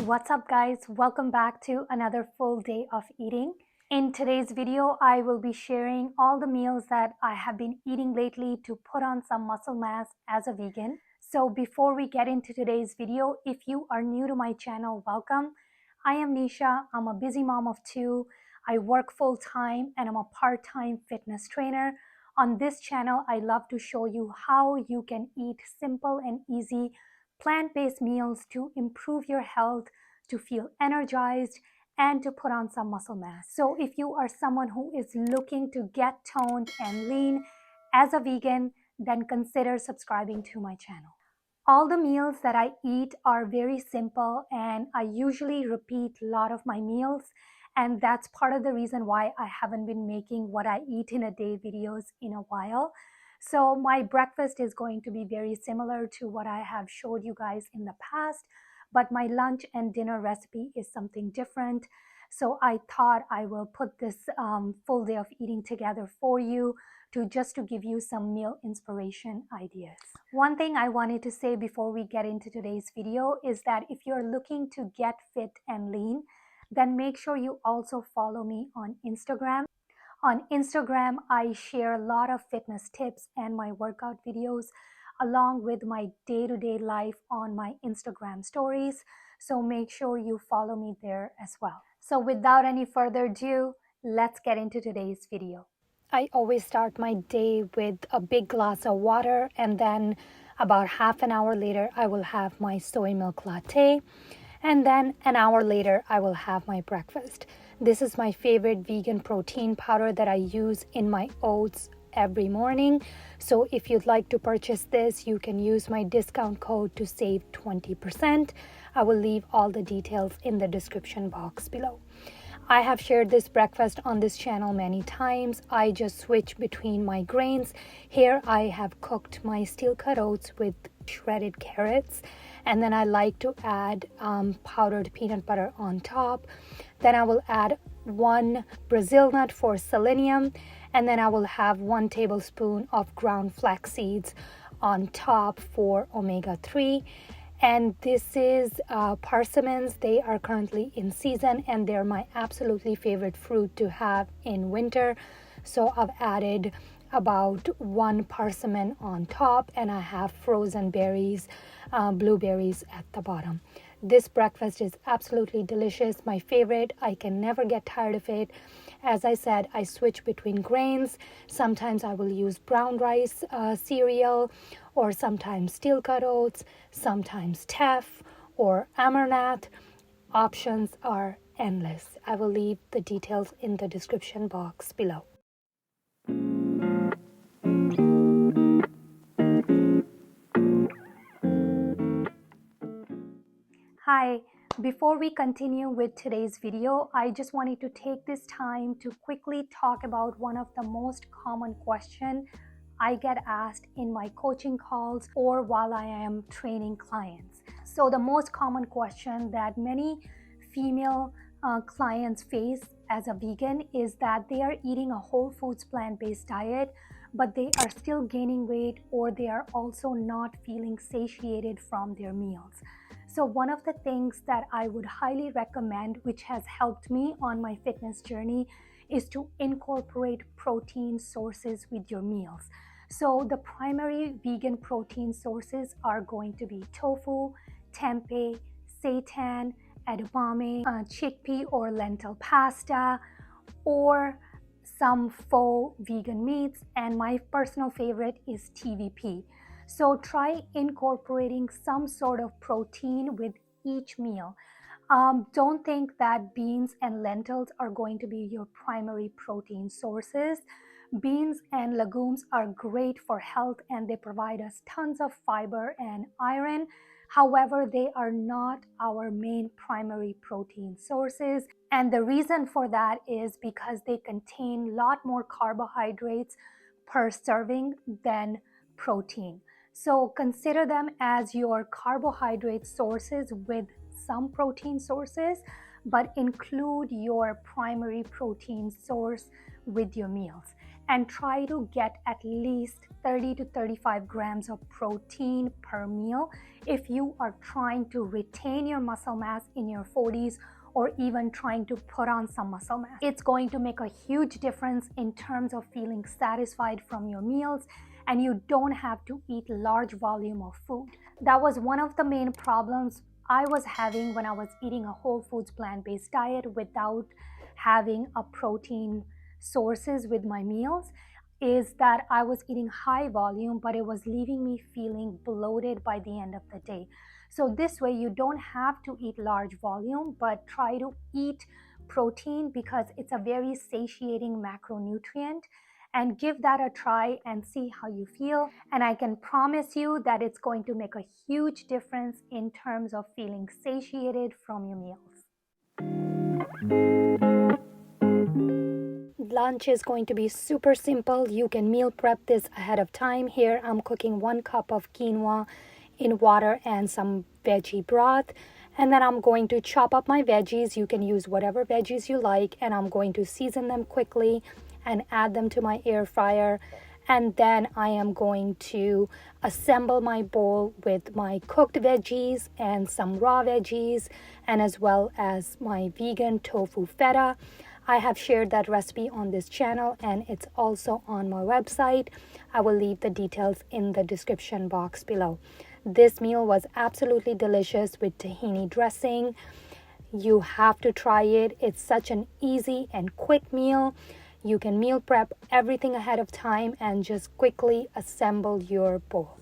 What's up guys? Welcome back to another full day of eating. In today's video, I will be sharing all the meals that I have been eating lately to put on some muscle mass as a vegan. So before we get into today's video, if you are new to my channel, welcome. I am Nisha. I'm a busy mom of two. I work full-time and I'm a part-time fitness trainer. On this channel, I love to show you how you can eat simple and easy plant-based meals to improve your health, to feel energized, and to put on some muscle mass. So if you are someone who is looking to get toned and lean as a vegan, then consider subscribing to my channel. All the meals that I eat are very simple, and I usually repeat a lot of my meals, and that's part of the reason why I haven't been making what I eat in a day videos in a while. So my breakfast is going to be very similar to what I have showed you guys in the past, but my lunch and dinner recipe is something different. So I thought I will put this full day of eating together for you to give you some meal inspiration ideas. One thing I wanted to say before we get into today's video is that if you're looking to get fit and lean, then make sure you also follow me on Instagram. On Instagram, I share a lot of fitness tips and my workout videos along with my day-to-day life on my Instagram stories. So make sure you follow me there as well. So without any further ado, let's get into today's video. I always start my day with a big glass of water, and then about half an hour later, I will have my soy milk latte. And then an hour later, I will have my breakfast. This is my favorite vegan protein powder that I use in my oats every morning. So if you'd like to purchase this, you can use my discount code to save 20%. I will leave all the details in the description box below. I have shared this breakfast on this channel many times. I just switch between my grains. Here I have cooked my steel cut oats with shredded carrots, and then I like to add powdered peanut butter on top. Then I will add 1 Brazil nut for selenium, and then I will have 1 tablespoon of ground flax seeds on top for omega-3. And this is persimmons. They are currently in season and they're my absolutely favorite fruit to have in winter. So I've added about 1 persimmon on top, and I have frozen berries, blueberries at the bottom. This breakfast is absolutely delicious, my favorite. I can never get tired of it. As I said, I switch between grains. Sometimes I will use brown rice cereal, or sometimes steel cut oats, sometimes teff or amarnath. Options are endless. I will leave the details in the description box below. Hi, before we continue with today's video, I just wanted to take this time to quickly talk about one of the most common questions I get asked in my coaching calls or while I am training clients. So the most common question that many female clients face as a vegan is that they are eating a whole foods plant-based diet, but they are still gaining weight, or they are also not feeling satiated from their meals. So one of the things that I would highly recommend, which has helped me on my fitness journey, is to incorporate protein sources with your meals. So the primary vegan protein sources are going to be tofu, tempeh, seitan, edamame, chickpea or lentil pasta, or some faux vegan meats, and my personal favorite is TVP. So try incorporating some sort of protein with each meal. Don't think that beans and lentils are going to be your primary protein sources. Beans and legumes are great for health and they provide us tons of fiber and iron. However, they are not our main primary protein sources. And the reason for that is because they contain a lot more carbohydrates per serving than protein. So consider them as your carbohydrate sources with some protein sources, but include your primary protein source with your meals. and try to get at least 30 to 35 grams of protein per meal if you are trying to retain your muscle mass in your 40s or even trying to put on some muscle mass. It's going to make a huge difference in terms of feeling satisfied from your meals, and you don't have to eat large volume of food. That was one of the main problems I was having when I was eating a whole foods plant-based diet without having a protein sources with my meals, is that I was eating high volume, but it was leaving me feeling bloated by the end of the day. So this way you don't have to eat large volume, but try to eat protein because it's a very satiating macronutrient, and give that a try and see how you feel. And I can promise you that it's going to make a huge difference in terms of feeling satiated from your meals. Lunch is going to be super simple. You can meal prep this ahead of time. Here I'm cooking 1 cup of quinoa in water and some veggie broth. And then I'm going to chop up my veggies. You can use whatever veggies you like. And I'm going to season them quickly and add them to my air fryer. And then I am going to assemble my bowl with my cooked veggies and some raw veggies, and as well as my vegan tofu feta. I have shared that recipe on this channel and it's also on my website. I will leave the details in the description box below. This meal was absolutely delicious with tahini dressing. You have to try it. It's such an easy and quick meal. You can meal prep everything ahead of time and just quickly assemble your bowl.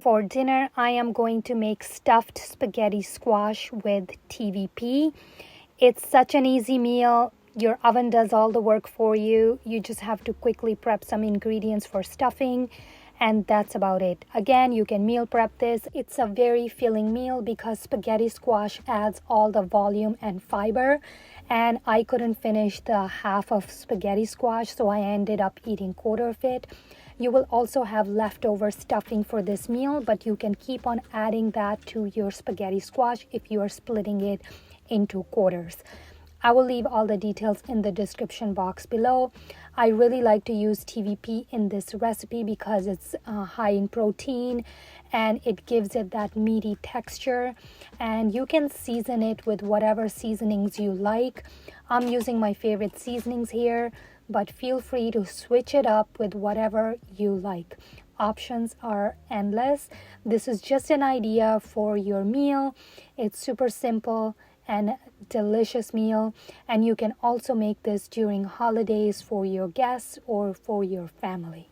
For dinner, I am going to make stuffed spaghetti squash with TVP. It's such an easy meal. Your oven does all the work for you. You just have to quickly prep some ingredients for stuffing, and that's about it. Again, you can meal prep this. It's a very filling meal because spaghetti squash adds all the volume and fiber, and I couldn't finish the half of spaghetti squash, so I ended up eating quarter of it. You will also have leftover stuffing for this meal, but you can keep on adding that to your spaghetti squash if you are splitting it into quarters. I will leave all the details in the description box below. I really like to use TVP in this recipe because it's high in protein and it gives it that meaty texture, and you can season it with whatever seasonings you like. I'm using my favorite seasonings here, but feel free to switch it up with whatever you like. Options are endless. This is just an idea for your meal. It's super simple and delicious meal, and you can also make this during holidays for your guests or for your family.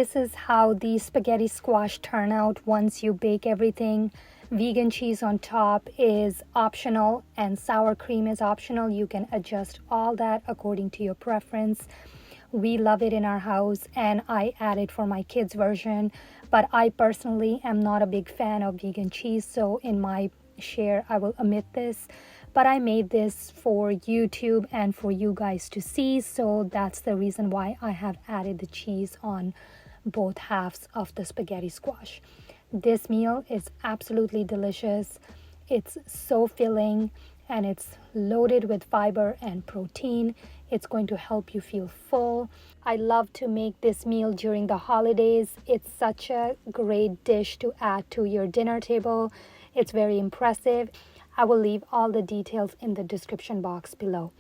this is how the spaghetti squash turn out once you bake everything. Vegan cheese on top is optional and sour cream is optional. You can adjust all that according to your preference. We love it in our house, and I added for my kids' version, but I personally am not a big fan of vegan cheese, so in my share I will omit this. But I made this for YouTube and for you guys to see, so that's the reason why I have added the cheese on both halves of the spaghetti squash. This meal is absolutely delicious. It's so filling and it's loaded with fiber and protein. It's going to help you feel full. I love to make this meal during the holidays. It's such a great dish to add to your dinner table. It's very impressive. I will leave all the details in the description box below.